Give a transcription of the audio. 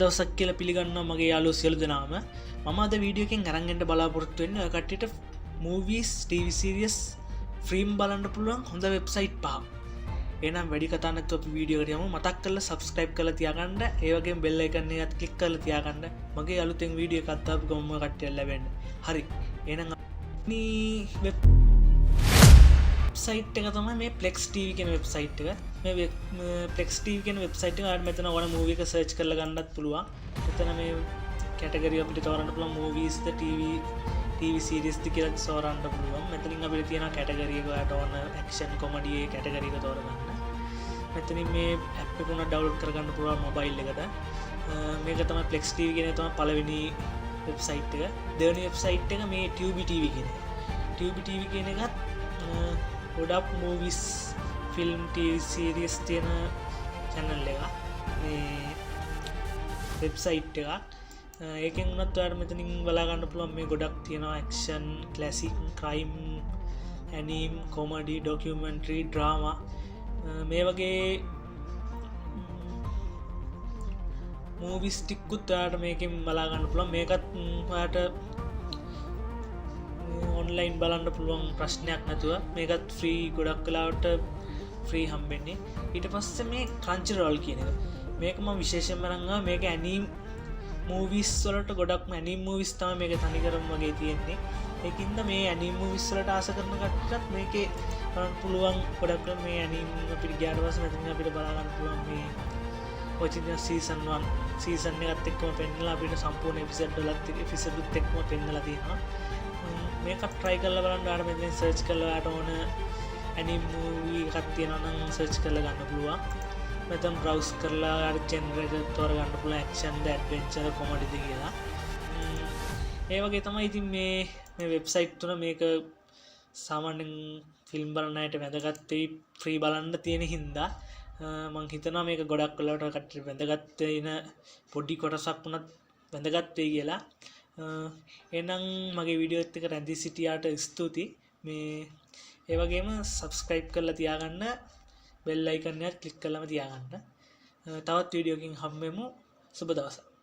දවසක් කියලා පිළිගන්නවා මගේ යාළුවෝ සියලු දෙනාම. මම අද වීඩියෝ එකෙන් අරන් එන්න බලාපොරොත්තු වෙන්නේ ඔය කට්ටියට movies TV series ෆ්‍රීම් බලන්න පුළුවන් හොඳ වෙබ්සයිට් පහක්. එහෙනම් වැඩි කතා නැතුව අපි වීඩියෝ එකට යමු. මතක් කරලා subscribe කරලා තියාගන්න. ඒ වගේම bell icon එකත් click කරලා තියාගන්න. මගේ අලුතෙන් වීඩියෝ එකක් දාපු ගමන් කට්ටියට ලැබෙන්න. හරි. එහෙනම් මේ වෙබ්සයිට් එක තමයි මේ Plex TV කියන වෙබ්සයිට් එක. මේ Plex TV කියන වෙබ්සයිට් එක ආයෙත් මෙතන ඕන මූවි එක සර්ච් කරලා ගන්නත් පුළුවන්. මෙතන මේ කැටගරි අපිට තෝරන්න පුළුවන් movies ද TV series ද කියලා තෝරන්න පුළුවන්. මෙතනින් අපිට තියෙනවා කැටගරි එක ඔයාලට ඕන action comedy ඒ කැටගරි එක තෝරගන්න. මෙතනින් මේ app එක උනා download කරගන්න පුළුවන් mobile එකට. මේක තමයි Plex TV කියන එක තමයි පළවෙනි වෙබ්සයිට් එක. දෙවෙනි වෙබ්සයිට් එක මේ Tubi TV කියන එක. Tubi TV කියන එකත් ගොඩක් movies film TV series තියෙන channel එක. මේ වෙබ්සයිට් එකක්. ඒකෙන් උනත් ඔයාලට මෙතනින් බලා ගන්න පුළුවන් මේ ගොඩක් තියෙනවා action, classic, crime, anime, comedy, documentary, drama මේ වගේ movies ටිකකුත් ඔයාලට මේකෙන් බලා ගන්න පුළුවන්. මේකත් ඔයාලට ඔන්ලයින් බලන්න පුළුවන් ප්‍රශ්නයක් නැතුව මේකත් ෆ්‍රී ගොඩක් කලාවට ෆ්‍රී හම්බෙන්නේ. ඊට පස්සේ මේ Crunchyroll කියන එක. මේක මම විශේෂයෙන්ම අරන්ගා මේක ඇනීම් මූවිස් වලට ගොඩක්ම ඇනීම් මූවිස් තමයි මේක තනිකරම වගේ තියෙන්නේ. ඒකින්ද මේ ඇනීම් මූවිස් වලට ආස කරන කට්ටියත් මේකේ බලන්න පුළුවන්. ගොඩක් මේ ඇනීම් අපිට ගියාට පස්සේ මෙතන අපිට බලා ගන්න පුළුවන් මේ ඔරිජිනල් සීසන් 1 සීසන් එකත් එක්කම පෙන්නලා අපිට සම්පූර්ණ එපිසෝඩ්ත් එක්කම පෙන්නලා තියෙනවා. මේක try කරලා බලන්න. ඔයාලට මෙතෙන් search කරලා ඔයාලට ඕන ඇනිම් මූවි එකක් තියෙනවා නම් search කරලා ගන්න පුළුවන්. මෙතන browse කරලා ඔයාලට genre එක තෝරගන්න පුළුවන් action ද adventure comedy ද කියලා. ඒ වගේ තමයි ඉතින් මේ වෙබ්සයිට් තුන මේක සාමාන්‍යයෙන් ෆිල්ම් බලන අයට වැදගත් වෙයි ෆ්‍රී බලන්න තියෙන හින්දා මම හිතනවා මේක ගොඩක් වෙලාවට කට්ටියට වැදගත් වෙන පොඩි කොටසක් වුණත් වැදගත් වෙයි කියලා. එහෙනම් මගේ වීඩියෝ එකත් එක්ක රැඳී සිටියාට ස්තුතියි. මේ ඒ වගේම subscribe කරලා තියාගන්න, bell icon එකත් click කරලාම තියාගන්න. තවත් වීඩියෝ එකකින් හම්බෙමු. සුබ දවසක්.